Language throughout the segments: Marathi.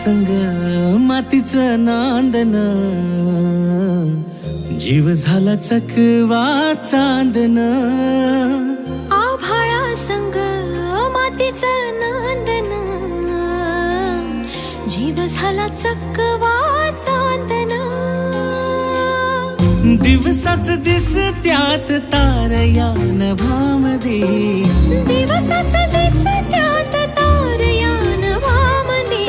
संग मातीचं नांदन, जीव झाला चकवा चांदन. आभाळा संग मातीचं नांदन, जीव झाला चकवा चांदन. दिवसाच दिसत्यात तार या नभामध्ये, दिवसाच दिसत्यात तार या नभामध्ये.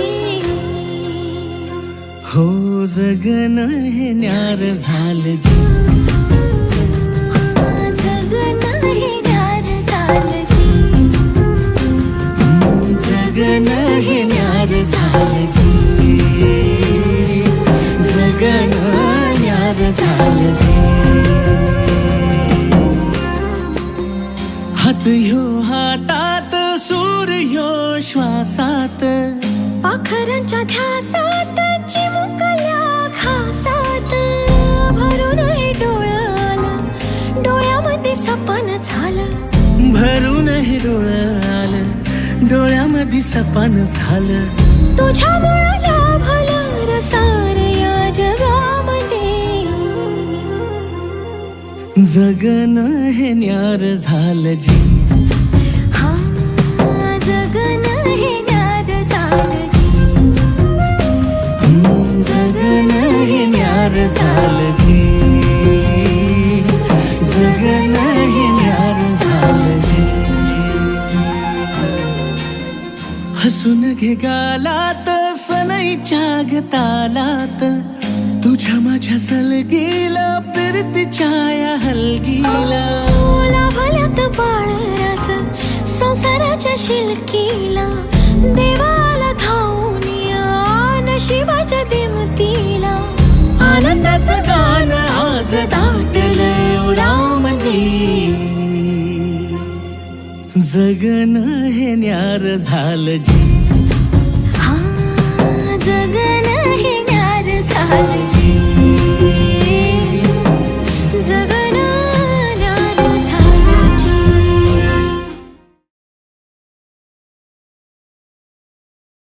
हो जगन हे न्यार झालं जी, जगन हे न्यार झालं जी. जगन हे न्यार झालं जी, जगन न्यार झालं जी. हात ह्यो हातात, सूर ह्यो श्वासात, पाखरांच्या ध्यासात, चिमुकल्या घासात. भरून हे डोळं आलं, डोळ्यामध्ये सपन झालं. भरून हे डोळं आलं, डोळ्यामध्ये सपन झालं. तुझ्यामुळं लाभलं रसार या जगामध्ये. जगन हे न्यार झालं जी, हा जगन हे न्यार झालं जी. जगन हे न्यार झालं जी, जगन हे न्यार झालं जी. हसून घे गालात, सनईच्या गतालात, तुझ्या माझ्या सलगीला, फिरतीच्या या हलगीला. लाभल्यात बाळराज संसाराच्या शिलकीला. देवाला धावून या नशिबाच्या दिमतीला. आनंदाचं गाणं आज दाटलं उरामध्ये. जगन हे न्यार झालं जी, हा जगन हे न्यार झालं जी.